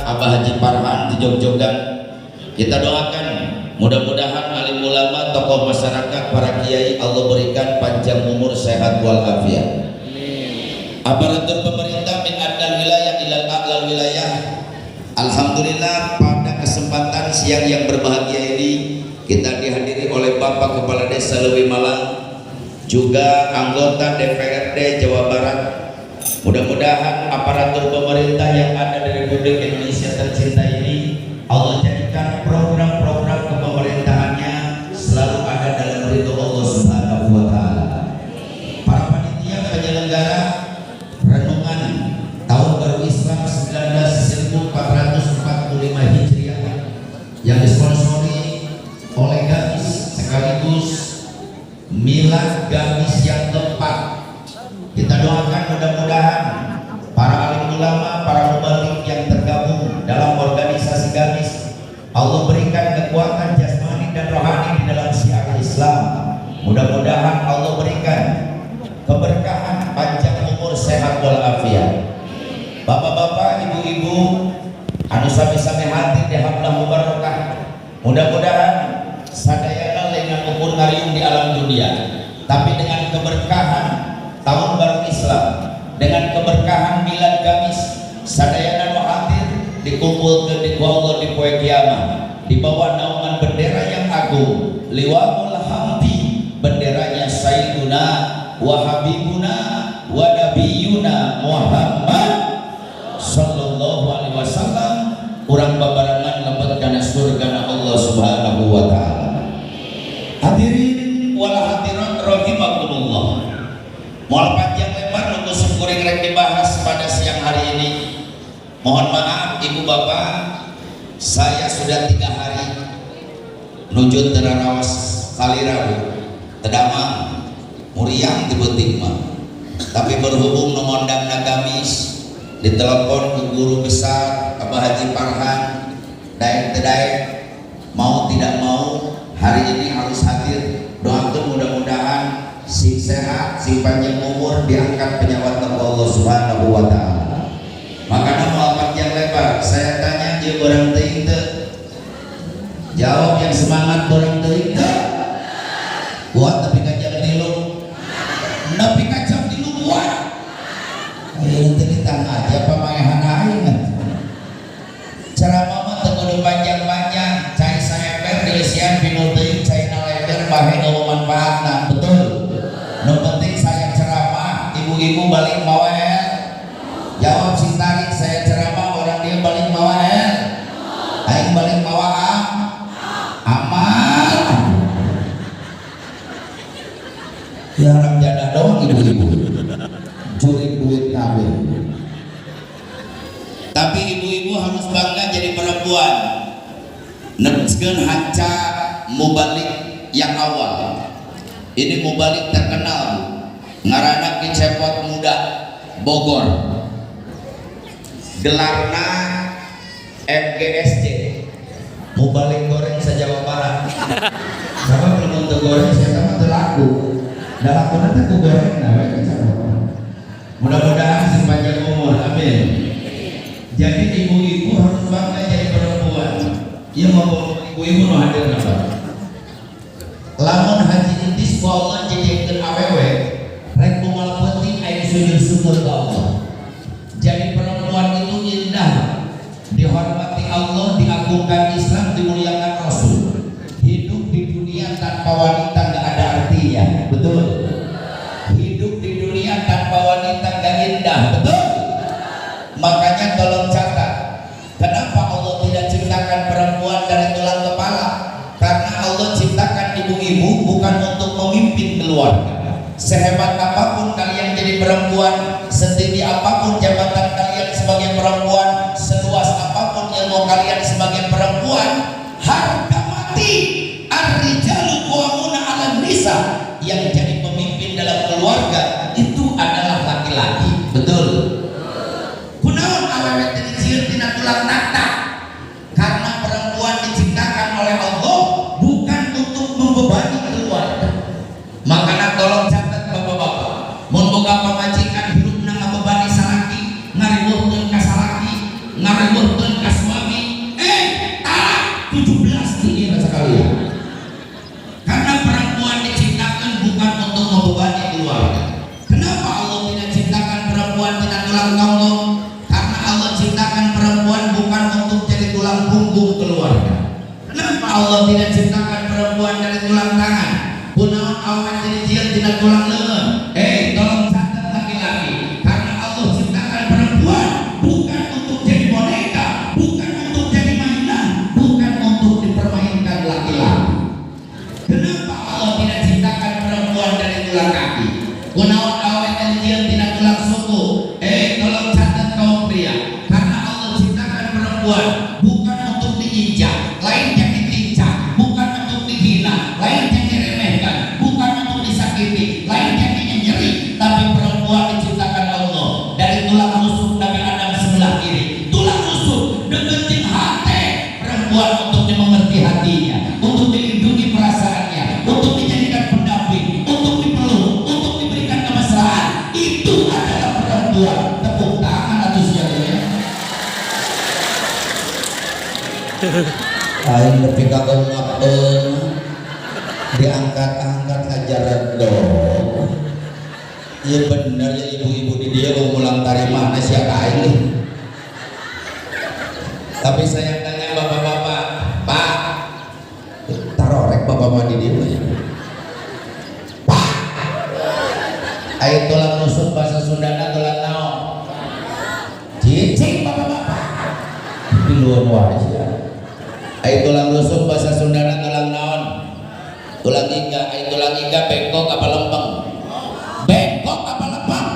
Abah Haji Farhan di Jogjogan. Kita doakan mudah-mudahan alim ulama, tokoh masyarakat, para kiai Allah berikan panjang umur, sehat walafiat. Aparatur pemerintah min adal wilayah ilal a'lal wilayah. Alhamdulillah pada kesempatan siang yang berbahagia ini kita dihadiri oleh Bapak Kepala Desa Lewi Malang, juga anggota DPRD Jawa Barat. Mudah-mudahan aparatur pemerintah yang ada di Republik Indonesia tercinta ini Allah jadikan program-program kepemerintahannya selalu ada dalam ridho Allah Subhanahu wa Ta'ala. Para panitia penyelenggara renungan tahun baru Islam 1445 Hijriah yang disponsori oleh Gamis sekaligus milad Gamis yang keempat. Kita doakan mudah-mudahan para alim ulama, para mubalik yang tergabung dalam organisasi Gamis Allah berikan kekuatan jasmani dan rohani di dalam syiar Islam. Mudah-mudahan Allah berikan keberkahan, panjang umur, sehat walafiat. Bapak-bapak, ibu-ibu, anu sami-sami hati di hablah mubarakah. Mudah-mudahan sadayana dengan ukur ngariung di alam dunia, tapi dengan keberkahan tahun baru Islam, dengan keberkahan milad Gamis, sadayana nu hadir dikumpulkeun di Allah di poe kiamat di bawah naungan bendera yang agung, liwaul hamdi, benderanya Sayyiduna wa Habibuna wa Nabiyuna Muhammad sallallahu alaihi wasallam. Urang babarangan lembet kana surgana Allah Subhanahu wa Ta'ala. Hadirin wal hadirat rahimakumullah. Moal panjang lebar nu kusuk kuring rek dibahas pada siang hari ini. Mohon maaf ibu bapak, saya sudah 3 hari menuju terarawas kalirabu tedamang muriang tiba-tiba, tapi berhubung nomondang Gamis ditelepon ke guru besar Abah Haji Farhan, daek-daek mau tidak mau hari ini harus hadir. Doakan mudah-mudahan si sehat, si panjang umur, diangkat penyawat Allah Subhanahu wa Ta'ala. Makanya mau panjang lebar, saya tanya dia orang teuing teu? Jawab yang semangat, orang teuing teu? Buat tapi kacang tilu. Nepi kacang tilu buat. Ayo teu ditang aja pamaehan aing. Ceramah mah teu kudu panjang-panjang, cai saember dilesian pinu teuing cai na leber bahe nu manfaatna, betul? Nu penting saya ceramah, ibu-ibu balik mawel. Jawab si tarik, saya ceramah, orang dia balik mawel. Aing balik mawaam. Amal. Ya orang jadah doang ibu-ibu. Curi duit kabeh. Tapi ibu-ibu harus bangga jadi perempuan. Nepskeun haca mubalik yang awal. Ini mubalik terkenal, ngaranna Ki Cepot Muda Bogor, gelarna MGSJ, mubalik goreng se-Jawa Barat. Sama belum untuk goreng saya mah teu laku, da lakuna teh ku goreng na we. Mudah-mudahan sepanjang umur, amin. Jadi ibu-ibu harus bangga jadi perempuan. Ieu mau ibu-ibu nu hadir napa? Lamun haji intis ku Allah jadikan awewe rek kumal penting aing sujud syukur ke Allah. Jadi perempuan itu indah, dihormati Allah, diagungkan Islam, dimuliakan Rasul. Hidup di dunia tanpa wanita gak ada artinya, betul? Hidup di dunia tanpa wanita gak indah, betul? Makanya tolong catat, kenapa Allah tidak ciptakan perempuan dari tulang kepala? Karena Allah ciptakan ibu-ibu bukan untuk memimpin keluarga. Sehebat apapun kalian jadi perempuan, setinggi apapun jabatan kalian sebagai perempuan, seluas apapun ilmu kalian sebagai perempuan, harga mati ar-rijalu qawwamuna 'alan nisa. Yang jadi pemimpin dalam keluarga itu adalah laki-laki, betul? Kunaon awewe teh dicieun tina tulang nakta? Karena perempuan diciptakan oleh Allah bukan untuk membebani keluarga. Makanya tolong catat bapak-bapak, mun boga pamajikan hirupna ngabebani salaki, ngariweuhkeun ka salaki, ngariweuhkeun ka tulang punggung keluarga. Kenapa Allah tidak ciptakan perempuan dari tulang tangan? Punaon awak jadi jian tidak tulang lengan. Tolong catat laki-laki, karena Allah ciptakan perempuan bukan untuk jadi boneka, bukan untuk jadi mainan, bukan untuk dipermainkan laki-laki. Kenapa Allah tidak ciptakan perempuan dari tulang kaki? Punaon awak jadi jian tidak tulang suku. Tolong catat kaum pria, karena Allah ciptakan perempuan bukan untuk diinjak, lain yang ditinjak, bukan untuk dihina, lain yang diremehkan, bukan untuk disakiti, lain yang nyeri. Tapi perempuan diciptakan Allah dari tulang rusuk Nabi Adam sebelah kiri, tulang rusuk deketin hati perempuan untuk dimengerti hatinya, untuk dilindungi perasaannya, untuk dijadikan pendamping, untuk dipeluk, untuk diberikan kemesraan. Itu adalah perempuan. Tepuk tangan atau siapa? Aing nepi ka ngapkeun diangkat-angkat ajaran dong. Iya bener ya ibu-ibu di dia ngulang tari mana sih aing nih. Tapi saya tanya bapak-bapak, Pak, Tarorek bapak-bapak di dia ya. Pak, ayo tulang rusuk bahasa Sundana tulang naon? Cicing bapak-bapak. Di luar wae ya. Ayo tulang rusuk bahasa Sundana tulang naon? Tulang iga, ayo tulang iga bengkok apa lempeng? Bengkok apa lempeng?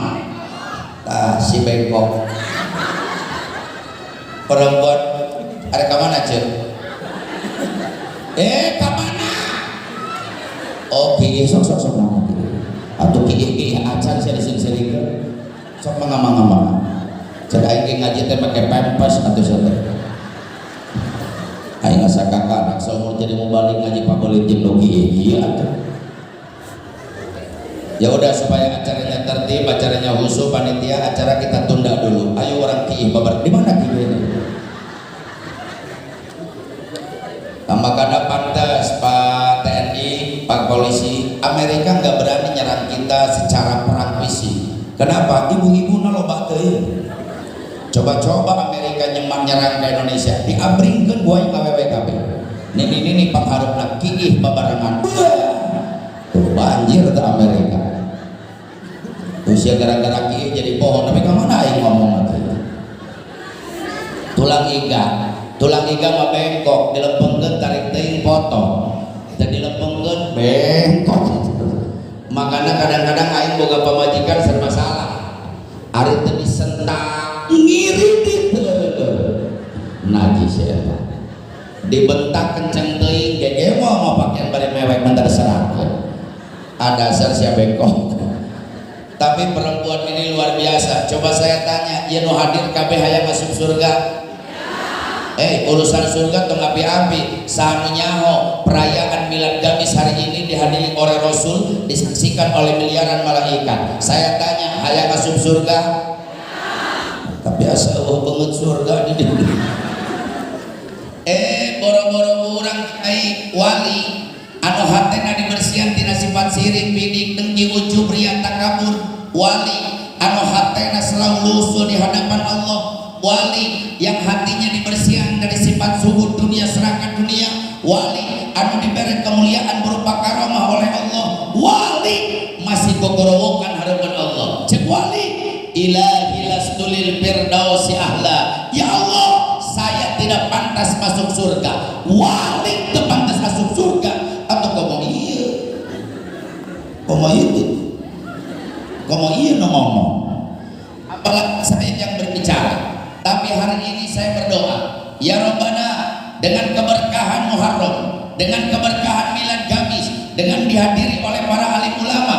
Si bengkok. Perempuan ada kemana cek? Kemana? Oh kieu sok nama kieu. Atuh kieu acan saya disini sok mangama-mangama. Cek aing ngaji teh make pempes atuh saha. Aing ngasakaka anak seumur jadi mau balik ngaji pabelit jeung nu kieu atuh. Ya udah supaya acaranya tertib, acaranya khusyuk, panitia acara kita tunda dulu. Ayo orang kieu babar. Di mana kieu ini? Makanya pantas Pak TNI, Pak Polisi, Amerika nggak berani nyerang kita secara perang fisik. Kenapa? Ibu-ibu naloba teuing. Coba-coba Amerika nyerang ke Indonesia, diabringkeun buaya awewe kabeh. Nini pangharupna kiih babarengan. Tuh banjir ke Amerika. Usia gara-gara kiih jadi pohon, tapi kemana aing ngomong atuh? Tulang iga mah bengkok, dilempengkeun tarik teuing potong. Dan dilempengkeun bengkok. Makanya kadang-kadang aing boga pamajikan serba salah. Ari teu disentak ngiri najis ya dibentak kenceng teuing gege mau pakaian bari mewek mentar serangkeun adasar sia bengkok. Tapi perempuan ini luar biasa. Coba saya tanya, ieu nu hadir kabeh hayang masuk surga? Urusan surga tong api-api. Sanu nyaho perayaan milad gamis hari ini dihadiri oleh Rasul, disaksikan oleh miliaran malaikat. Saya tanya, hayang masuk surga? Tapi asa banget surga di dieu. Boro-boro urang kiai wali anu hatena dibersihan tina sifat sirik, bidik, dengki, ujub, riya, takabur. Wali anu hatena selalu lusuh di hadapan Allah. Wali yang hatinya dibersihkan dari sifat zuhud dunia, serakah dunia. Wali anu diberi kemuliaan berupa karamah oleh Allah. Wali masih gogorowokan hadapan Allah. Cek wali, ilahi lastulil firdausi ahla. Ya Allah, saya tidak pantas masuk surga. Wali tidak pantas masuk surga. Atau ngomong iya, ngomong itu, ngomong iya ngomong. Apalagi saya yang berbicara. Tapi hari ini saya berdoa, ya Rabbana, dengan keberkahan Muharram, dengan keberkahan milad gamis, dengan dihadiri oleh para alim ulama,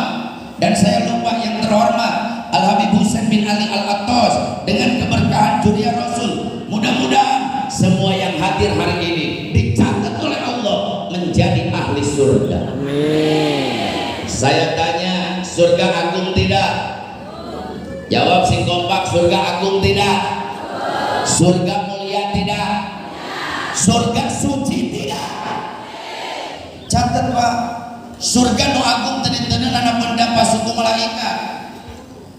dan saya lupa yang terhormat Al-Habib Husain bin Ali Al-Attas, dengan keberkahan Juria Rasul, mudah-mudahan semua yang hadir hari ini dicatat oleh Allah menjadi ahli surga. Amin. Saya tanya, surga agung tidak? Jawab sing kompak, surga agung tidak? Surga mulia tidak? Surga suci tidak? Catat Pak, surga nu agung tadi tenan pendapat suku malaikat.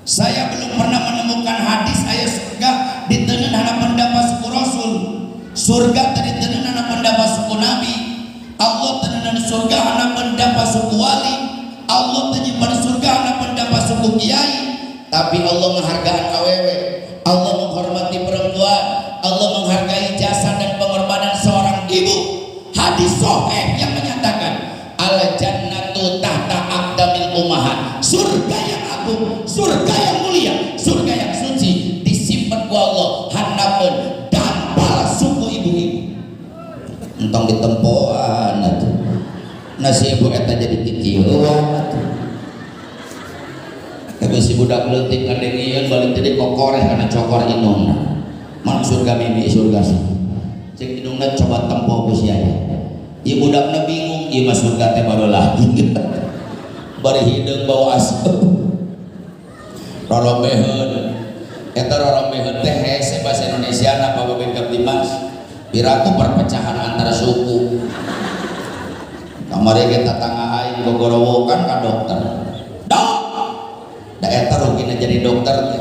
Saya belum pernah menemukan hadis ayat surga ditenan pendapat suku Rasul. surga tadi tenan anak pendapat suku nabi, Allah tenan surga anak pendapat suku wali, Allah tenyimpan surga anak pendapat suku kiai. Tapi Allah menghargai awewe, Allah menghormati perempuan, Allah menghargai jasa dan pengorbanan seorang ibu. Hadis sahih yang menyatakan al jannatu tahta aqdamil ummahat, surga yang agung, surga yang mulia, surga yang suci disimpan ku Allah hanapeun dampal suku ibu-ibu. Entong ditempoan atuh. Nasi ibu eta jadi titieuan atuh. Tapi si budak leutik ngadengieun balik teh kokoreh kana cokor indungna. Mana surga mimi surga sih. Cek indungna coba tempo ku sia. Ieu budakna bingung, ieu mah surga teh baru lagi. Bari hideung bau asap. Rorobeheun. Eta rorobeheun teh hese bahasa Indonesia na Pak Babin Dimas. Piraku perpecahan antara suku. Kamari kita tangah aing gogorowokan ka dokter. Dok. Da eta rugina jadi dokter.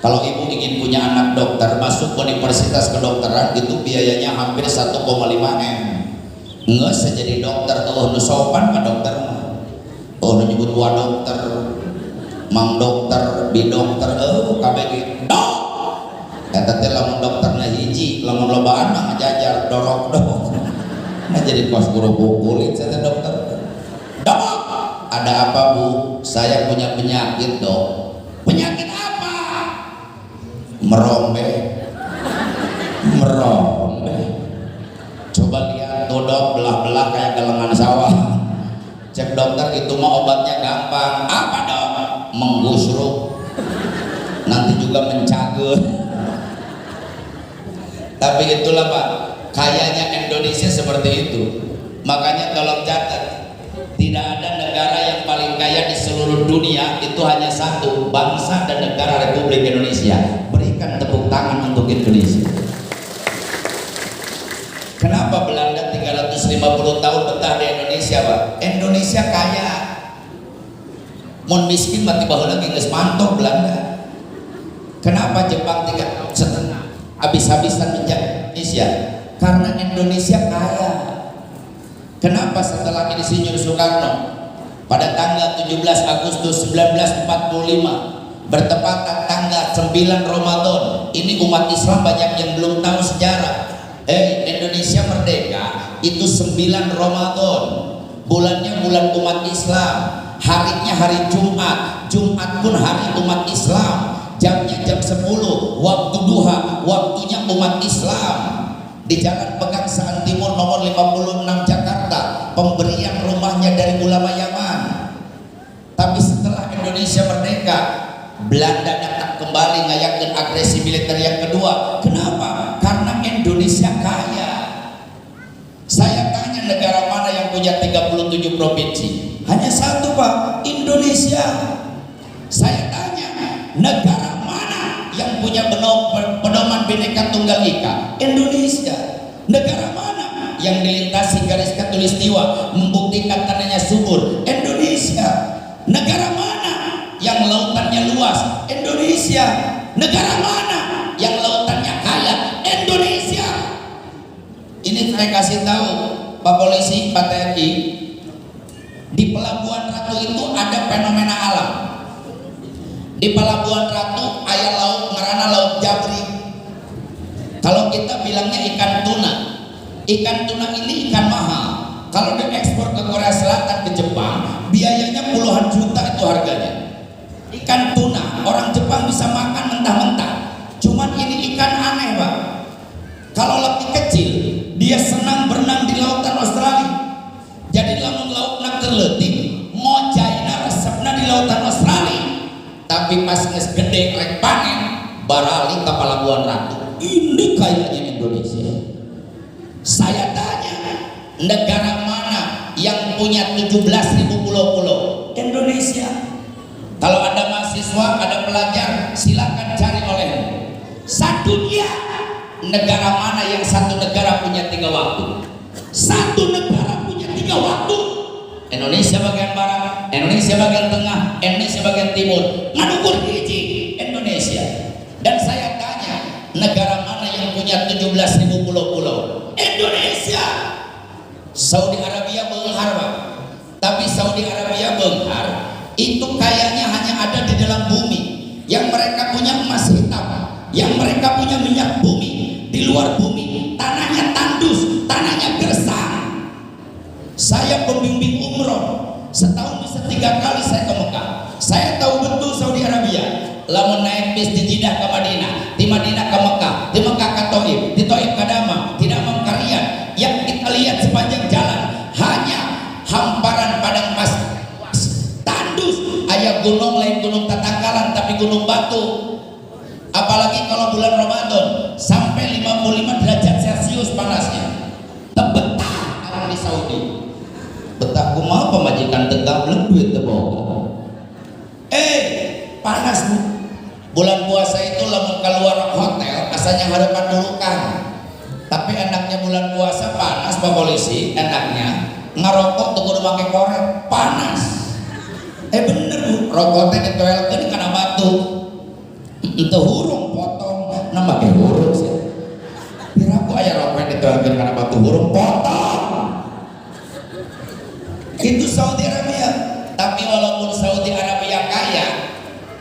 Kalau ibu ingin punya anak dokter, masuk universitas kedokteran itu biayanya hampir 1,5 M. Ngeus jadi dokter tuh nu sopan ka dokter mah. Oh nu nyebut wa dokter, mang dokter, bi dokter, kabeh dok. Eta teh lamun dokterna hiji, lamun lobaan mah ngajajar dorok dok. Nah jadi kos guru kulit saya dokter. Dok, ada apa bu? Saya punya penyakit dok. Penyakit apa? Merombe. Merombe. Coba lihat tuh dok, belah-belah kayak galengan sawah. Cek dokter itu mah obatnya gampang. Apa dok? Menggusruk. Nanti juga mencagut. Tapi itulah Pak, kayanya Indonesia seperti itu. Makanya tolong catat, tidak ada negara yang paling kaya di seluruh dunia, itu hanya satu, bangsa dan negara Republik Indonesia. Berikan tepuk tangan untuk Indonesia. Kenapa Belanda 350 tahun betah di Indonesia Pak? Indonesia kaya. Mun miskin mati baheula geus mantok Belanda. Kenapa Jepang 3 tahun setengah habis-habisan menjaga Indonesia? Karena Indonesia kaya. Kenapa setelah Insinyur Soekarno pada tanggal 17 Agustus 1945 bertepatan tanggal 9 Ramadan, ini umat Islam banyak yang belum tahu sejarah. Indonesia merdeka itu 9 Ramadan, bulannya bulan umat Islam, harinya hari Jumat, Jumat pun hari umat Islam, jamnya jam 10, waktu duha, waktunya umat Islam. Di Jalan Pegangsaan Timur nomor 56 Jakarta, pemberian rumahnya dari ulama Yaman. Tapi setelah Indonesia merdeka, Belanda datang kembali ngayakeun agresi militer yang kedua. Kenapa? Karena Indonesia kaya. Saya tanya negara mana yang punya 37 provinsi? Hanya satu Pak, Indonesia. Saya tanya negara yang punya pedoman Bhinneka Tunggal Ika? Indonesia. Negara mana yang dilintasi garis khatulistiwa membuktikan tanahnya subur? Indonesia. Negara mana yang lautannya luas? Indonesia. Negara mana yang lautannya kaya? Indonesia. Ini saya kasih tahu Pak Polisi, Pak TNI, di Pelabuhan Ratu itu ada fenomena alam. Di Pelabuhan Ratu aya laut ngaranna Laut Jabri. Kalau kita bilangnya ikan tuna. Ikan tuna ini ikan mahal. Kalau diekspor ke Korea Selatan, ke Jepang, biayanya puluhan juta itu harganya. Ikan tuna, orang Jepang bisa makan mentah-mentah. Cuman ini ikan aneh Pak. Kalau lebih kecil, dia senang berenang di lautan Australia. Jadi lamun lautna terleutik, mojaina resepna di lautan Australia. Tapi pas geus gede rek panen, barali ka Pelabuhan Ratu. Ini kayaknya Indonesia. Saya tanya, negara mana yang punya 17.000 pulau-pulau? Indonesia. Kalau ada mahasiswa, ada pelajar, silakan cari oleh satunya. Negara mana yang satu negara punya 3 waktu? Satu negara punya 3 waktu. Indonesia bagian barat, Indonesia bagian tengah, Indonesia bagian timur. Ngadukur hiji Indonesia. Dan saya tanya, negara mana yang punya 17.000 pulau-pulau? Indonesia. Saudi Arabia benghar, Pak. Tapi Saudi Arabia benghar itu kayaknya hanya ada di dalam bumi. Yang mereka punya emas hitam, yang mereka punya minyak bumi. Di luar bumi tanahnya tandus, tanahnya gersang. Saya pembimbing umroh, setahun bisa 3 kali saya ke Mekah. Saya tahu betul Saudi Arabia. Lamun naik bis di Jeddah ke Madinah, di Madinah ke Mekah, di Mekah ke Taif, di Taif ke Damam, di Damam ke Riyadh. Yang kita lihat sepanjang jalan hanya hamparan padang pasir, tandus. Aya gunung lain gunung tatangkalan, tapi gunung batu. Apalagi kalau bulan Ramadan sampai 55 derajat Celcius panasnya. Betah orang di Saudi. Betah kumaha pemajikan tegak duit teu boga. Panas Bu. Bulan puasa itu lamun keluar hotel asalnya harapan dulu kan. Tapi enaknya bulan puasa panas Pak Polisi, enaknya ngarokok tuh kudu make korek, panas. Bener Bu, rokoknya ditoelkeun kana batu. Itu hurung potong, nama ke hurung sih. Piraku aya rokok ditoelkeun kana batu hurung potong. Itu Saudi Arabia. Tapi walaupun Saudi Arabia kaya,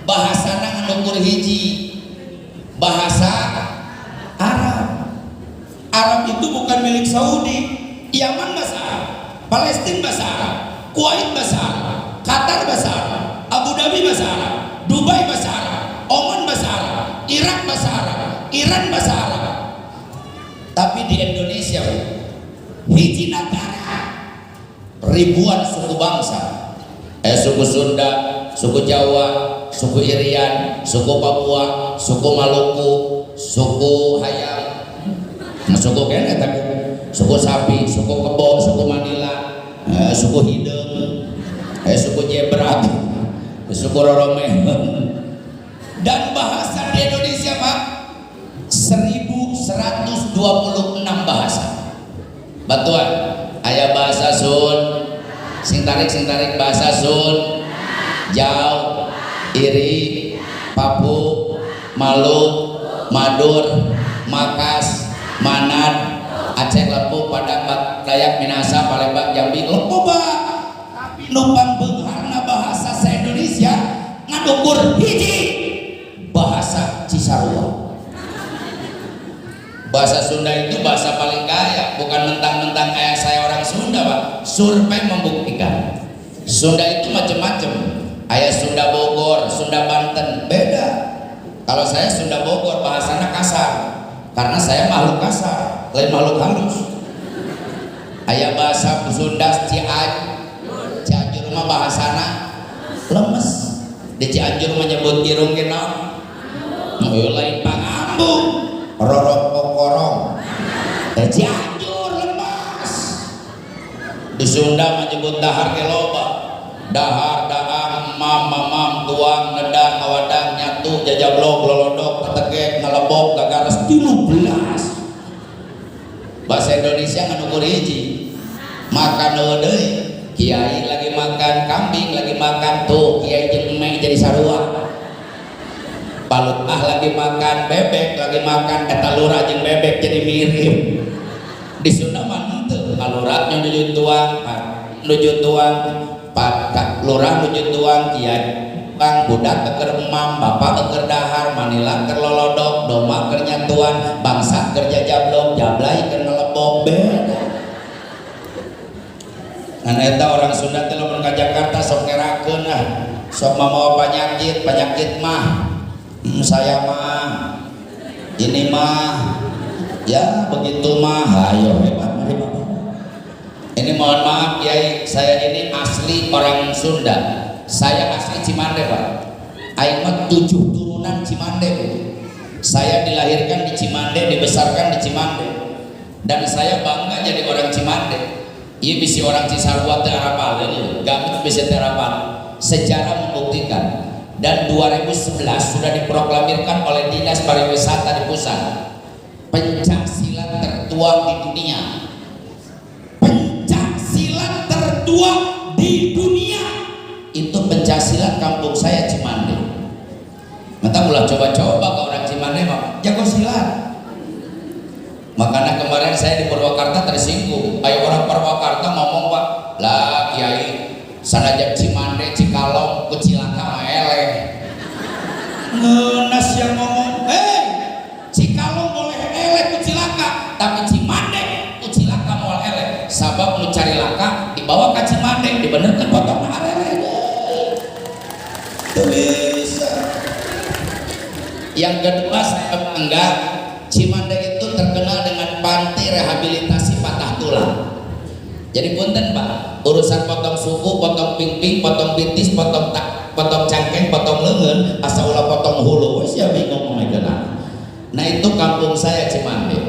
bahasana ngukur hiji, bahasa Arab. Arab itu bukan milik Saudi. Yaman bahasa Arab, Palestina bahasa Arab, Kuwait bahasa Arab, Qatar bahasa Arab, Abu Dhabi bahasa Arab, Dubai bahasa Arab, Oman bahasa Arab, Irak bahasa Arab, Iran bahasa Arab. Tapi di Indonesia hiji negara, ribuan suku bangsa. Suku Sunda, suku Jawa, suku Irian, suku Papua, suku Maluku, suku Hayam, suku kene tapi suku Sapi, suku Kebo, suku Manila, suku Hideng, suku Jebrak, suku Roromeh. Dan bahasa di Indonesia Pak 1126 bahasa. Batuan, aya bahasa Sun, sing tarik bahasa Sun, Jaw, Iri, Papu, Malu, Madur, Makas, Manat, Aceh, Lepu, Padang, Dayak, Minasa, Palembang, Jambi, loba. Tapi numpang beungharna bahasa se-Indonesia ngadukur hiji bahasa Cisarua. Bahasa Sunda itu bahasa paling kaya, bukan mentang-mentang kayak saya orang Sunda Pak. Survei membuktikan Sunda itu macam-macam. Ayah Sunda Bogor, Sunda Banten, beda. Kalau saya Sunda Bogor bahasanya kasar, karena saya makhluk kasar, lain makhluk halus. Ayah bahasa Sunda Cianjur mah bahasana lemes. Di Cianjur menyebut irung kena, lain pangambu, rorok kokorong. Cianjur lemes. Di Sunda menyebut dahar keloba, dahar, daang, mamam, tuang, nedang, ngawadang, nyatu, jajablok, lolodok, tetegek, ngelebok, gagares 13. Bahasa Indonesia nganukur hiji. Makan deui, kiai lagi makan kambing, lagi makan tuh kiai jeung emeh jadi sarua. Balut lagi makan bebek, lagi makan eta lurah jeung bebek jadi mirip. Di Sunda mah henteu, lurah nuju tuang, nuju tuang, pak lurah nuju tuang, kiai bang budak keur emam, bapak keur dahar, manila keur lolodok, doma keur nyatuan, bangsa kerja jablok, jablay keur ngelebok, beda. Kan eta orang Sunda teh lamun ka Jakarta sok ngerakeun sok mamawa penyakit mah saya mah ini mah ya begitu mah ayo hebat mari Bapak. Ini mohon maaf Kiai, saya ini asli orang Sunda. Saya asli Cimande Pak. Aing mah 7 turunan Cimande Bu. Saya dilahirkan di Cimande, dibesarkan di Cimande. Dan saya bangga jadi orang Cimande. Iya bisi orang Cisarua teh harapan ini, gak bisa terapan. Sejarah membuktikan. Dan 2011 sudah diproklamirkan oleh Dinas Pariwisata di pusat. Pencaksilat tertua di dunia. Pencaksilat tertua di dunia. Itu pencaksilat kampung saya Cimande. Mata ulah coba-coba ke orang Cimande mah jago silat. Makanya kemarin saya di Purwakarta tersinggung. Ayo orang Purwakarta ngomong Pak, lah Kiai, sanajan Cimande, Cikalong, Kucilaka mah eleh. Ngenas yang ngomong, Cikalong boleh eleh Kucilaka, tapi Cimande, Kucilaka mau eleh. Sabab nu cari laka dibawa ke Cimande, dibenerkeun potong areleh. Itu bisa. Yang kedua saya enggak, Cimande itu terkenal dengan panti rehabilitasi patah tulang. Jadi punten Pak, urusan potong suku, potong pingping, potong bintis, potong cangkeng, potong lengan, asal ulah potong hulu, wes ya bingung mengenai. Nah itu kampung saya Cimande.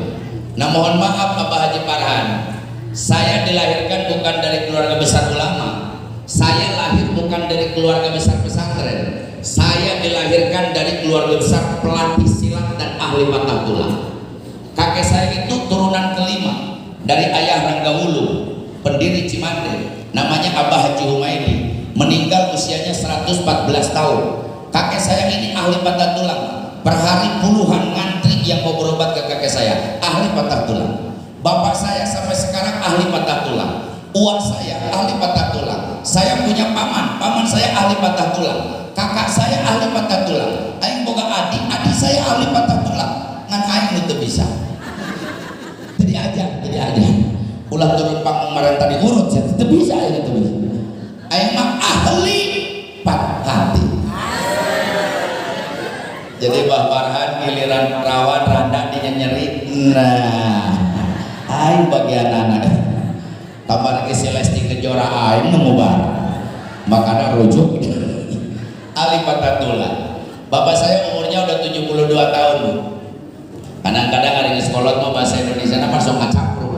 Nah mohon maaf Bapak Haji Farhan, saya dilahirkan bukan dari keluarga besar ulama. Saya lahir bukan dari keluarga besar pesantren. Saya dilahirkan dari keluarga besar pelatih silat dan ahli patah tulang. Kakek saya itu turunan kelima dari ayah Rangga Wulu, pendiri Cimande, namanya Abah Haji Humaydi, meninggal usianya 114 tahun. Kakek saya ini ahli patah tulang. Per hari puluhan ngantri yang mau berobat ke kakek saya, ahli patah tulang. Bapak saya sampai sekarang ahli patah tulang. Uang saya ahli patah tulang. Saya punya paman saya ahli patah tulang. Kakak saya ahli patah tulang. Aing boga adik saya ahli patah tulang. Ngan aing itu bisa. Jadi aja. Ulah turun panggung marang tadi urut saya itu bisa itu bisa. Aing mah ahli patah hati. Jadi Mbah Farhan giliran perawan randa dinya nyeri. Nah, aing bagian anak. Tambah lagi si Lesti Kejora aing ngemubar. Makanya rujuk ahli patah tulang. Bapak saya umurnya udah 72 tahun Bu. Kadang-kadang hari ini sekolah mau bahasa Indonesia langsung ngacapru.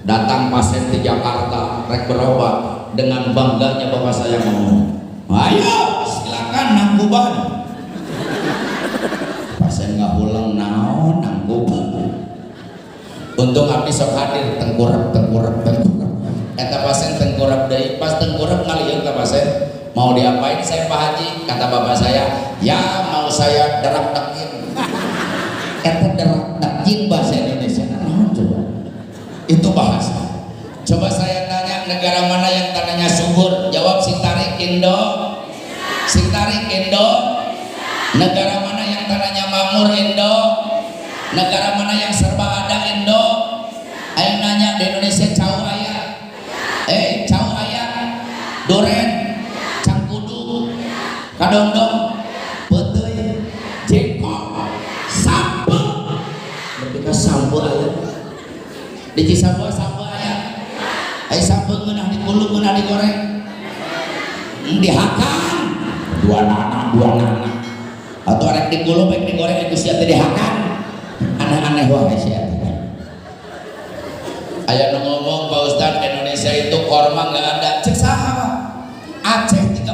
Datang pasien di Jakarta rek berobat, dengan bangganya bapak saya ngomong, ayo silakan nangkuban. Pasien nggak pulang naon nangkuban. Untung kami sok hadir tengkurap. Kata pasien tengkurap dari pas tengkurap ngalieu ka pasien. Mau diapain saya Pak Haji? Kata bapak saya, ya mau saya derak-dekin. Eta derak-dekin bahasa Indonesia. Nah, coba. Itu bahasa. Coba saya tanya negara mana yang tanahnya subur? Jawab Sintari Indo. Sintari Indo. Negara mana yang tanahnya makmur Indo? Negara mana yang serba ada Indo? Ayo nanya di Indonesia cau aya. Cau aya. Duren. Kadondong, betul, jengkol, sampo, lebih ke sampo aja. Di Cisampo sampo aja, sampo ngenah dikuluk ngenah digoreng, dihakan, dua nana, atau arek dikuluk baik digoreng itu siapa dihakan, aneh-aneh wae siapa. Aya ngomong Pak Ustadz Indonesia itu korma nggak ada, cek saha Aceh 34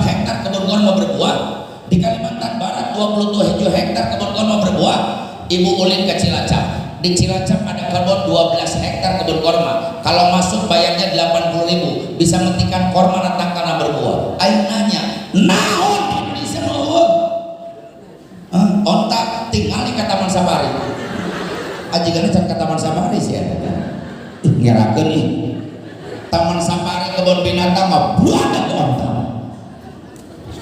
hektar kebun korma berbuah, di Kalimantan Barat 27 hektar kebun korma berbuah. Ibu ulin ke Cilacap, di Cilacap ada kebun 12 hektar kebun korma. Kalau masuk bayarnya 80.000, bisa mentikan korma datang karena berbuah. Ayo nanya, naon Indonesia mau? Ontak tinggal di Taman Safari. Aji kan ke Taman Safari sih ya. Ngerakeun nih. Taman Safari kebun binatang mah buah ontak.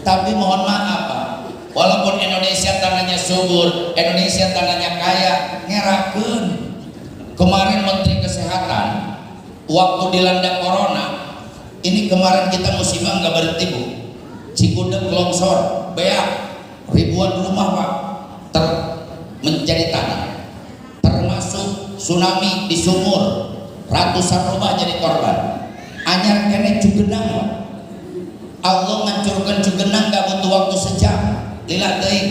Tapi mohon maaf Pak, walaupun Indonesia tanahnya subur, Indonesia tanahnya kaya, ngerakeun. Kemarin Menteri Kesehatan waktu dilanda corona, ini kemarin kita musibah nggak berhenti Bu. Cikudek longsor, beak, ribuan rumah Pak menjadi tanah, termasuk tsunami di Sumur, ratusan rumah jadi korban. Anyar kene Cugenang, Allah ngancurkan Cugenang gak butuh waktu sejam, dilatih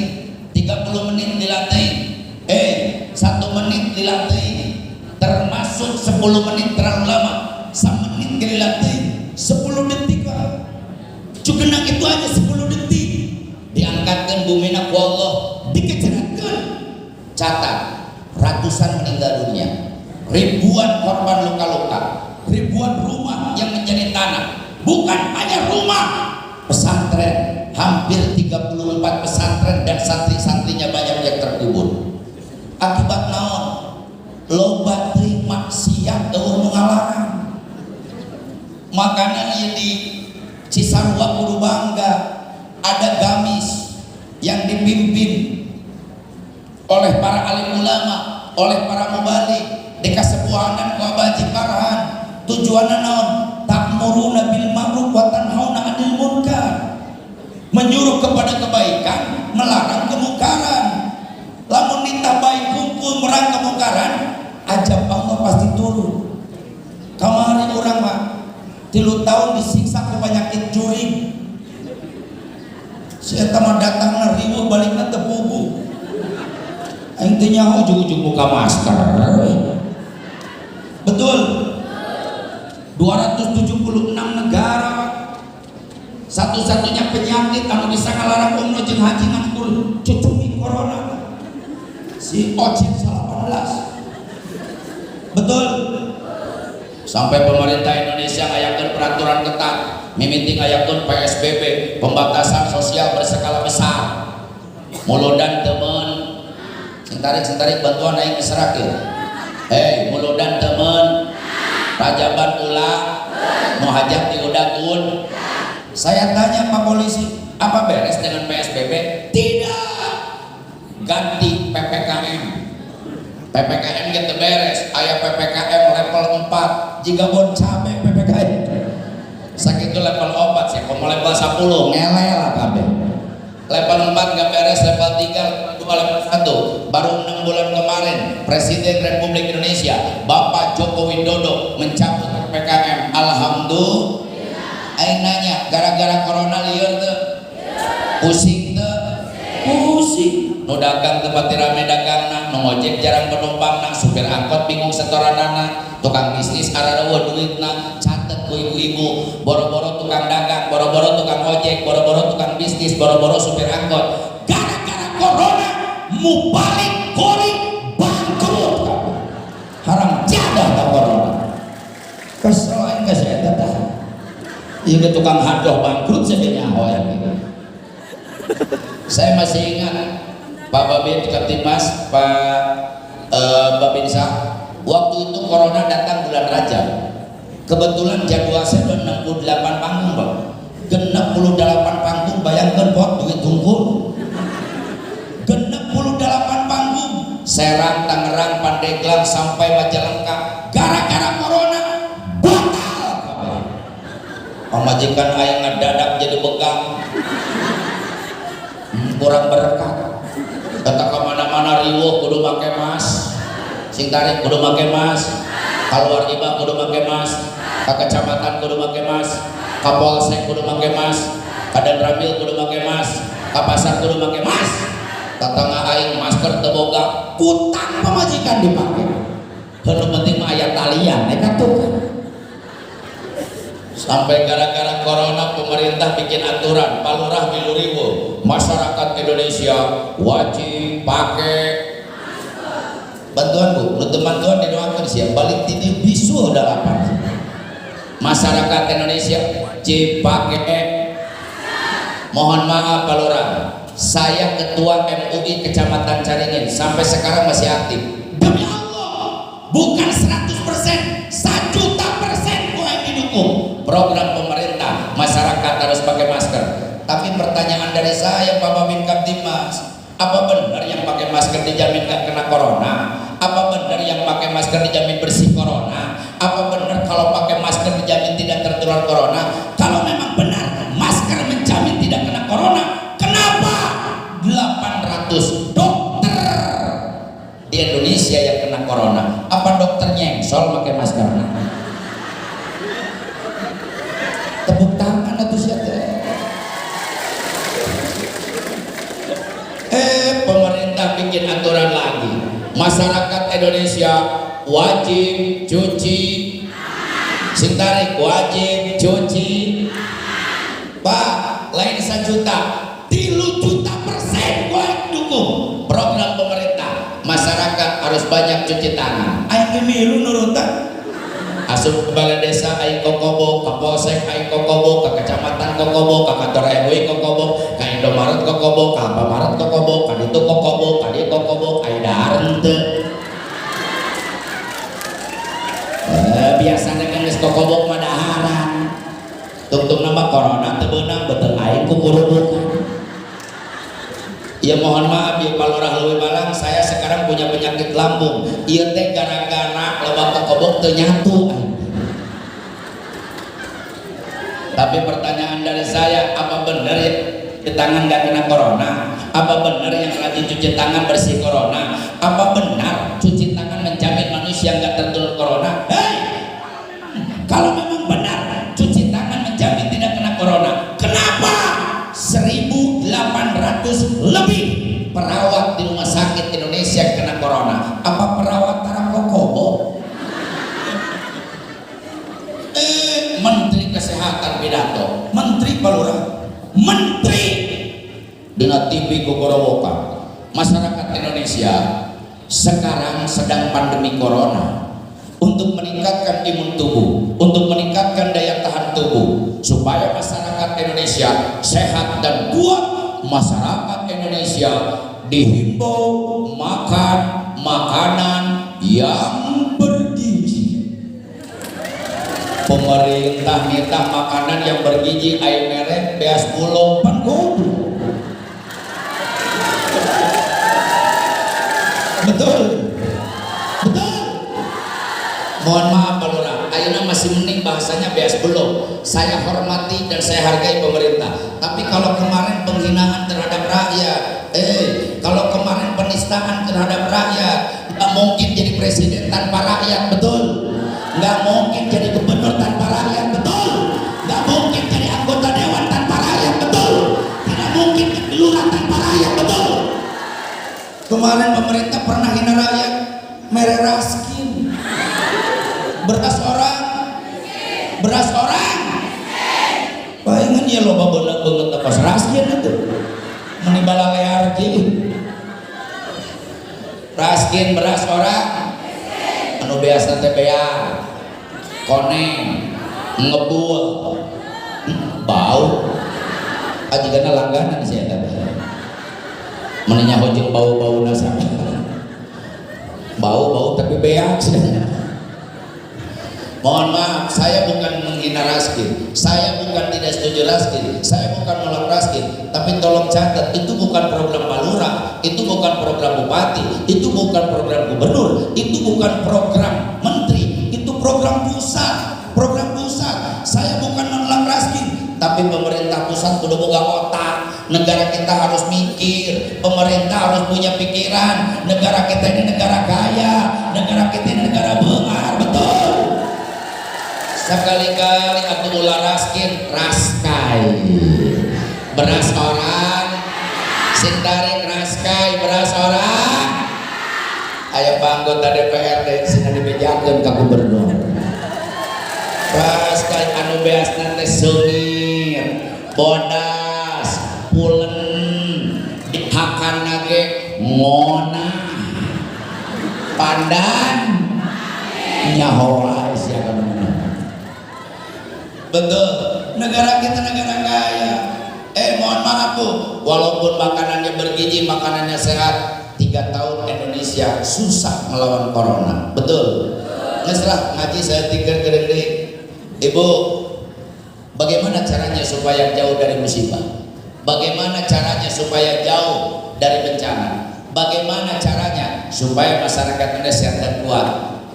30 menit dilatih, 1 menit dilatih, termasuk 10 menit terlalu lama, 1 menit dilatih 10 detik Pak. Cugenang itu hanya 10 detik, diangkatkan bumina ku Allah, dikeceratkan. Catat, ratusan meninggal dunia, ribuan korban luka-luka, ribuan rumah yang menjadi tanah. Bukan hanya rumah, pesantren, hampir 34 pesantren dan santri-santrinya banyak yang terkubur. Akibat naon? loba teuing maksiat eueuh nu ngalarang. Makanya ieu di Cisarua kudu bangga ada gamis yang dipimpin oleh para alim ulama, oleh para mubalik, dikasepuhanan ku Abah Haji Farhan. Tujuanna naon? Ta'muruna bil ma'ruf wa tanhauna 'anil munkar. Menyuruh kepada kebaikan, melarang kemungkaran. Lamun nita baik kumpul merang kemungkaran, ajab Allah pasti turun. Kamari urang mah 3 tahun disiksa ku penyakit juring. Si eta mah datangna riweuh balikna teu puguh. Aing teh nyaho ujug-ujug buka masker. Betul. 276 negara, satu-satunya penyakit anu bisa ngalarang umroh jeung haji ngan cucumi corona. Si Ocit 18. Betul. Sampai pemerintah Indonesia ngayakeun peraturan ketat, mimiting ngayakeun PSBB, pembatasan sosial berskala besar. Muludan temen sentarik bantuan aing diserakeun. Muludan temen Rajaban ulah mau hajat diudagun. Saya tanya Pak Polisi, apa beres dengan PSBB? Tidak. Ganti PPKM. PPKM gitu beres. Aya PPKM level 4. Jika bon cabe PPKM. Sakitu level 4 sih. Kalau level 10 ngele lah kabeh. Level 4 nggak beres, level 3, level 2, level 1. Baru 6 bulan kemarin Presiden Republik Indonesia Bapak Joko Widodo mencabut PPKM. Alhamdulillah. Aing nanya, gara-gara corona lieur teu? Pusing teu? Pusing. Nu dagang teu pati rame dagangna, nu ngojek jarang penumpangna, supir angkot bingung setoranana, tukang bisnis arareueuh duitna, catet ku ibu-ibu, boro-boro tukang dagang, boro-boro tukang ojek, boro-boro tukang bisnis, boro-boro supir angkot. Gara-gara corona mubalik goring bangkrut. Haram jadah ta corona. Kesel aing geus eta tah. Ieu ge tukang hadoh bangkrut sebenarnya nyaho ya. Saya masih ingat Pak Babin Kaptimas, Pak Babinsa, waktu itu corona datang bulan Rajab. Kebetulan jadwal saya 68 panggung, Bang. 68 panggung, bayangkan buat duit tunggu. 68 panggung, Serang, Tangerang, Pandeglang sampai Majalengka. Gara-gara corona batal. Pamajikan aing ngadadak jadi begang. Kurang berkah. Kata kemana-mana riwuh kudu make mas, sing tarik kudu make mas, keluar ibah kudu make mas, ke kecamatan kudu make mas, ke polsek kudu make mas, ke Danramil kudu make mas, ke pasar kudu make mas. Tatangga aing masker teu boga, kutang pamajikan dipake. Heuh penting mah aya talian eta tuh. Sampai gara-gara corona pemerintah bikin aturan palurah milu ribu masyarakat Indonesia wajib pakai bantuan bu, lu bantuan didoakan siap balik tini bisu dalapan. Masyarakat Indonesia wajib pakai. Mohon maaf palurah, saya ketua MUI Kecamatan Caringin sampai sekarang masih aktif. Demi Allah, bukan 100%, 1.000.000% gua yang didukung program pemerintah masyarakat harus pakai masker. Tapi pertanyaan dari saya Pak Babin Kaptimas, apa benar yang pakai masker dijamin gak kena corona? Apa benar yang pakai masker dijamin bersih corona? Apa benar kalau pakai masker dijamin tidak tertular corona? Kalau memang benar masker menjamin tidak kena corona, kenapa 800 dokter di Indonesia yang kena corona? Apa dokter nyengsol pakai masker? Tepuk tangan atau siapa? Pemerintah bikin aturan lagi. Masyarakat Indonesia wajib cuci. Sing tarik wajib cuci. Pak, lain 1 juta, 3 juta % gua dukung program pemerintah. Masyarakat harus banyak cuci tangan. Ayo milu nurutan. Asup ke balai desa aing kokobo, ke polsek aing kokobo, ke kecamatan kokobo, ke kantor RW kokobo, ke Indomaret kokobo, ke Alfamaret kokobo, ke ditu kokobo, ke dieu kokobo, aing dahar henteu. kokobok madaharan tung nama corona tebenang betul aing kukurubukan. Ya mohon maaf ya Pak Lurah Leuwi Malang, saya sekarang punya penyakit lambung. Ieu teh gara-gara loba kokobok teu nyatu. Tapi pertanyaan dari saya, apa benar ya cuci tangan gak kena corona? Apa benar yang rajin cuci tangan bersih corona? Apa benar cuci tangan menjamin manusia gak tertular corona? Hei! Kalau memang benar cuci tangan menjamin tidak kena corona, kenapa 1.800 lebih perawat di rumah sakit Indonesia kena corona? Apa perawat tarang kokobok? Menteri Kesehatan pidato, Menteri Palura, Menteri dina TV Gogorowoka, masyarakat Indonesia sekarang sedang pandemi corona. Untuk meningkatkan imun tubuh, untuk meningkatkan daya tahan tubuh, supaya masyarakat Indonesia sehat dan kuat, masyarakat Indonesia dihimbau makan makanan yang bergizi. Pemerintah minta makanan yang bergizi, air merek beas bulog pan goblok. Betul. Mohon maaf Pak Lurah, ayeuna masih mending bahasanya beas bulog. Saya hormati dan saya hargai pemerintah. Tapi kalau kemarin penghinaan terhadap rakyat, kalau kemarin penistaan terhadap rakyat, nggak mungkin jadi presiden tanpa rakyat, betul? Nggak mungkin jadi gubernur tanpa rakyat, betul? Nggak mungkin jadi anggota dewan tanpa rakyat, betul? Tidak mungkin jadi lurah tanpa rakyat, betul? Kemarin pemerintah pernah hina rakyat, mere raskin. Beras orang palingan ya loba beungeut apa raskin itu menibala lear kieu raskin beras orang anu biasa teh bear koneng ngebul bau ajigana langganan sia eta meninya hojeng bau-bauna sama bau tapi beak sia. Mohon maaf, saya bukan menghina raskin, saya bukan tidak setuju raskin, saya bukan menolak raskin, tapi tolong catat, itu bukan program Pak Lurah, itu bukan program bupati, itu bukan program gubernur, itu bukan program menteri, itu program pusat, Saya bukan menolak raskin, tapi pemerintah pusat kudu boga otak. Negara kita harus mikir, pemerintah harus punya pikiran. Negara kita ini negara kaya, negara kita ini negara bengar, betul. Sekali-kali aku ulah raskin, raskai beras orang, sintarik raskai beras orang. Aya anggota DPRD sina dibejakeun ka gubernur. Raskai anu beasna teh seungir, bodas, pulen, dihakanna ge ngona, pandan, nyahoa sia kana. Betul, negara kita negara kaya. Mohon maaf Bu, walaupun makanannya bergizi, makanannya sehat, 3 tahun Indonesia susah melawan corona. Betul. Ngeslah ngaji saya 3 gede. Ibu, bagaimana caranya supaya jauh dari musibah? Bagaimana caranya supaya jauh dari bencana? Bagaimana caranya supaya masyarakat Indonesia sehat dan kuat?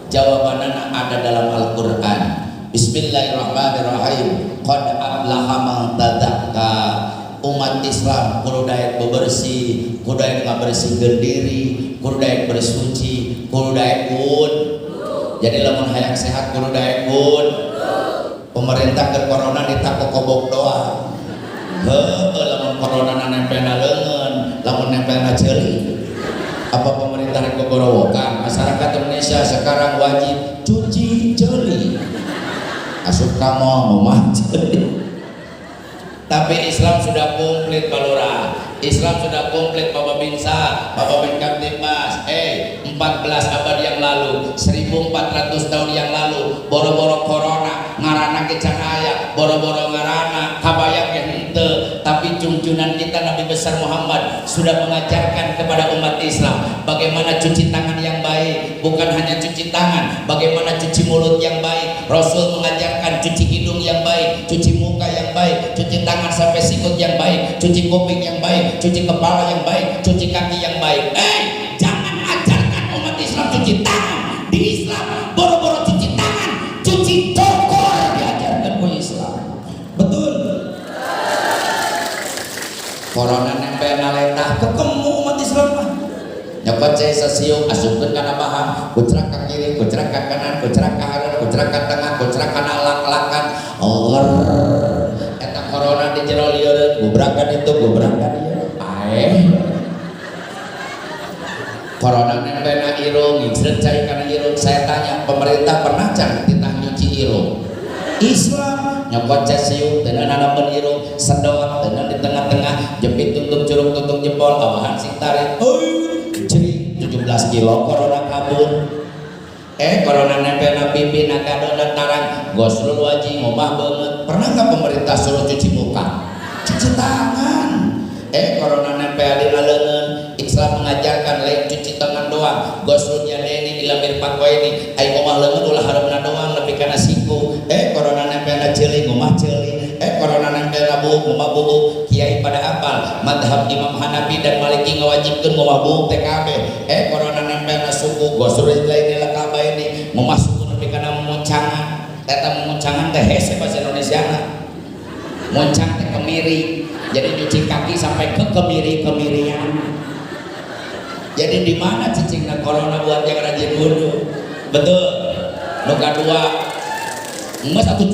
Jawabannya ada dalam Al-Quran. Bismillahirrahmanirrahim. Qad aflaha man tazakka. Umat Islam kudu daek bebersih, kudu daek ngabersihkeun diri, kudu daek bersuci, kudu daek kun. Jadi lamun hayang sehat kudu daek kun. Pemerintah ke corona ditakokobok doang. Lamun corona nempelna leungeun, lamun nempelna ceuli. Apa pemerintah rek gogorowokan? Masyarakat Indonesia sekarang wajib cuci ceuli. Asup kamu memanjat. Tapi Islam sudah komplit Pak Lurah, Islam sudah komplit Bapak Binsa, Bapak Binkaptibmas. 14 abad yang lalu, 1400 tahun yang lalu, boro-boro corona ngarana ke cahaya, boro-boro ngarana kabayang yang henteu. Tapi junjunan kita Nabi besar Muhammad sudah mengajarkan kepada umat Islam bagaimana cuci tangan yang baik, bukan bukan hanya cuci tangan, bagaimana cuci mulut yang baik. Rasul mengajarkan cuci hidung yang baik, cuci muka yang baik, cuci tangan sampai sikut yang baik, cuci kuping yang baik, cuci kepala yang baik, cuci kaki yang baik. Jangan ajarkan umat Islam cuci tangan. Di Islam boro-boro cuci tangan, cuci cokor diajarkan ke Islam. Betul. Corona nempel naletah kekemu umat Islam mah. Nyokot saya sesiuk asupkeun kana bahan, kucrak ka kiri, kucrak ka kanan, kucrak ka hareup, kucrak ka tengah, kucrak kana lak-lakan. Eta corona di jero lieureun, gubrakan itu, gubrakan ieu. Corona nempel na irung, ngijret cai kana irung. Saya tanya, pemerintah pernah can titah nyuci irung? Islam nyokot cesiuk dengan nanapan irung, sedot dengan di tengah-tengah, jepit tutup curug tutup jempol, awahan sing tarik. Jadi 17 kilo corona kabur. Corona nempel na pipi, na gado, na tarang, gosrul wajib, ngomah banget. Pernah nggak pemerintah suruh cuci muka? Cuci tangan. Corona nempel di leungeun. Islam mengajarkan lain cuci tangan doang. Gosrulnya deni ilamir pakwa ini. Ai ngomah leungeun ulah hareupna doang lebih kana siku. Corona nempel na ceuli, ngomah ceuli. Corona nempel na buuk, ngomah buuk. Kiai pada apal madhab Imam Hanafi dan Maliki ngawajibkeun ngomah buuk TKB. Corona nempel na suku, gosrul lain lakaba ini. Ngomah suku lebih kana muncangan. Eta muncangan teh hese bahasa Indonesiana. Muncang teh kemiri. Jadi cuci kaki sampai ke kemiri-kemirian. Jadi di mana cicingna corona buat yang rajin wudhu? Betul. Nuka dua, emas satu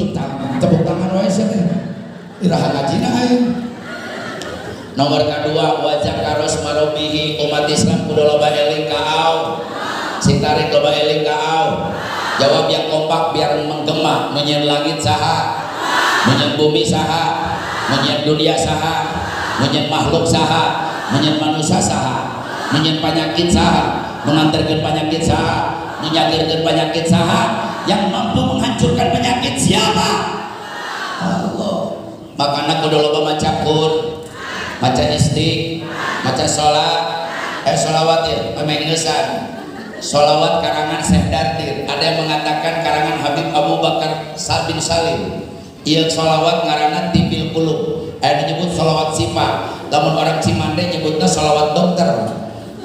tepuk tangan wae sih. Iraha ngajina aing. Nomor kedua, wajah karos marobihi, umat Islam kudu loba eling ka au. Sing tarik loba eling ka au. Jawab yang kompak biar menggema. Menyen langit saha, menyen bumi saha, menyen dunia saha, menyen makhluk saha, menyen manusia saha, menyen penyakit saha, mengantarkan penyakit saha, menyakirkan penyakit saha. Yang mampu menghancurkan penyakit siapa? Allah. Makanya kudu loba maca Qur, maca istik, maca sholat, sholawat ya, pemenggesan. Sholawat karangan Syekh Dardir. Ada yang mengatakan karangan Habib Abu Bakar bin Salim. Ia sholawat ngaranna tibil qulub. Ada nyebut sholawat sifat. Namun orang Cimande nyebutnya sholawat dokter.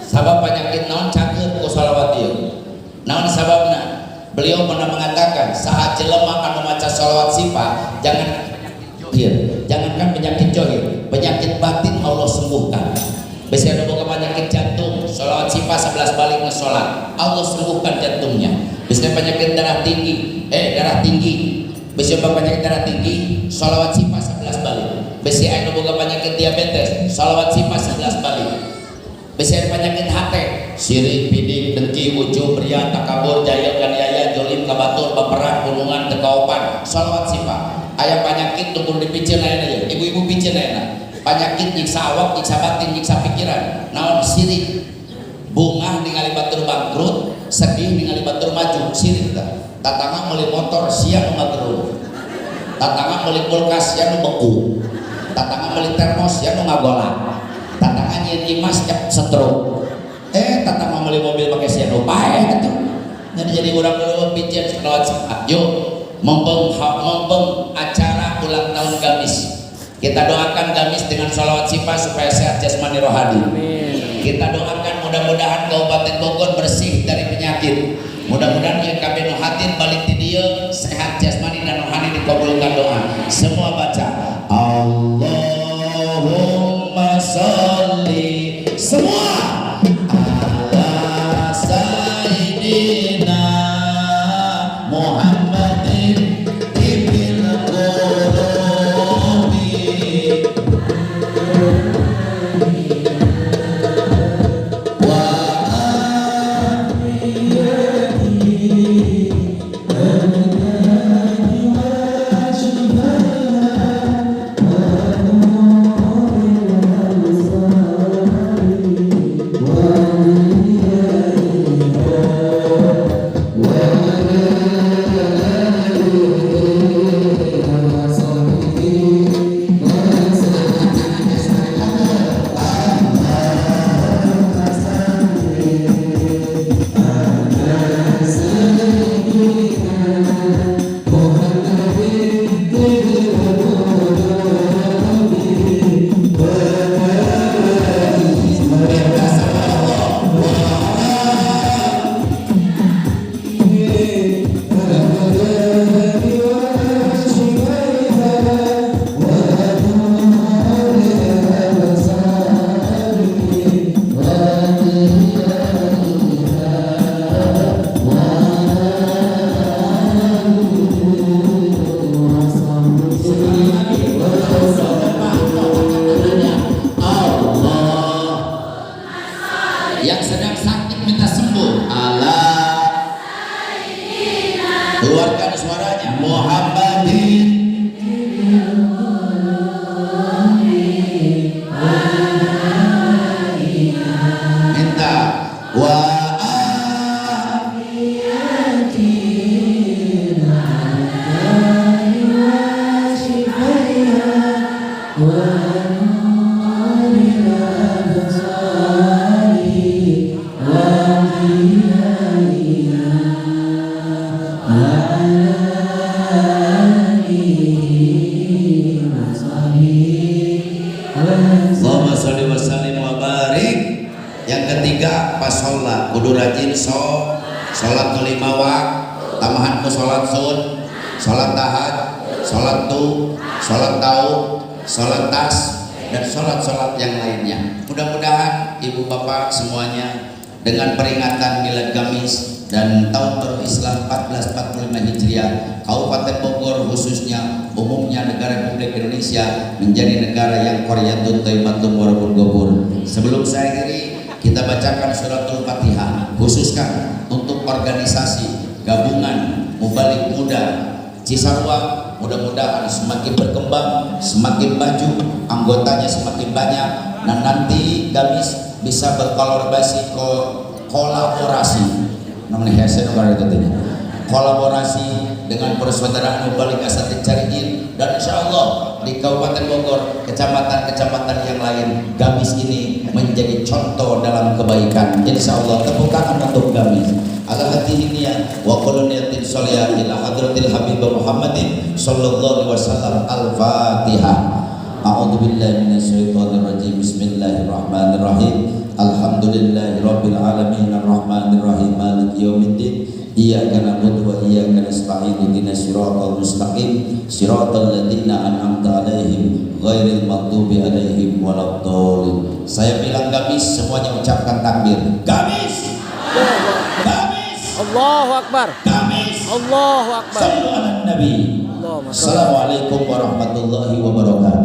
Sabab penyakit naon cakeut ku sholawat ieu. Naon sababna? Beliau pernah mengatakan saat jelema anu maca sholawat sifat, jangankan penyakit johir, penyakit batin Allah sembuhkan. Bisa ada boga penyakit jantung, sholawat sifat 11 balik ngesolat, Allah sembuhkan jantungnya. Bisa penyakit darah tinggi, bisa penyakit darah tinggi, sholawat sifat 11 balik. Bisa ada boga penyakit diabetes, sholawat sifat 11 balik. Bisa ada penyakit hati, sirik, bidik, dengki, ujub, ria, takabur, jaya, ganiaya, jolim, kabatur, baperan, gunungan, tekaopan, sholawat sifat. Ayah penyakit tunggu dipicen aja, ibu-ibu picen aja. Penyakit nyiksa awak, nyiksa batin, nyiksa pikiran. Naon sirik, bungah ningali batur bangkrut, sedih ningali batur maju, sirik dah. Tatangga meuli motor sia nu ngagerung, tatangga meuli kulkas sia nu beku, tatangga meuli termos sia nu ngagolak, tatangga nyieun imas nya stroke. Tatangga meuli mobil pakai sia nu paeh atuh. Jadi urang dulu pijen sholawat sifat. Yuk mempeng acara ulang tahun Gamis. Kita doakan Gamis dengan sholawat sifat supaya sehat jasmani rohani. Kita doakan mudah-mudahan Kabupaten Bogor bersih dari penyakit. Mudah-mudahan yang kami nuhatin balik di dia sehat jasmani dan rohani, dikabulkan doa. Semua baca Allahumma sholli semua ala sayyidina Muhammadin ibil qulubi wa Keluarkan suaranya. Muhammadin. Minta wa Allahumma sholli wa sallim wa barik. Yang ketiga pas sholat kudu rajin sholat kelima wak, tamahan ku sholat sun, sholat tahaj, sholat tu, sholat tau, sholat tas, dan sholat yang lainnya. Mudah-mudahan ibu bapak semuanya dengan peringatan Milad Gamis dan tahun baru Islam 1445 Hijriah, Kabupaten Bogor khususnya umumnya negara Republik Indonesia menjadi negara yang qaryatun thayyibatun warabun ghafur. Sebelum saya akhiri, kita bacakan suratul Fatihah khususkan untuk organisasi gabungan Mubalik Muda Cisarua. Mudah-mudahan semakin berkembang, semakin maju, anggotanya semakin banyak, dan nanti Gamis bisa kolaborasi namanya kolaborasi dengan persaudaraan Mubalik Asatid Cariin, dan insya Allah di Kabupaten Bogor, kecamatan-kecamatan yang lain, Gamis ini menjadi contoh dalam kebaikan. Insya Allah. Tepuk tangan untuk Gamis. Ala hati ini ya wa qulun yatin sholiyah ila hadratil habib Muhammadin sallallahu alaihi wasallam. Al-Fatihah. A'udzu billahi minasyaitonir rajim. Bismillahirrahmanirrahim. Alhamdulillahi rabbil alamin arrahmanir rahim maliki yaumiddin. Iyyaka na'budu wa iyyaka nasta'in ihdinas siratal mustaqim siratal ladzina an'amta 'alaihim ghairil maghdubi 'alaihim waladdallin. Saya bilang Gamis, semuanya ucapkan takbir. Gamis. Gamis. Allahu Akbar. Gamis. Allahu Akbar. Sallu ala Nabi. Assalamualaikum warahmatullahi wabarakatuh.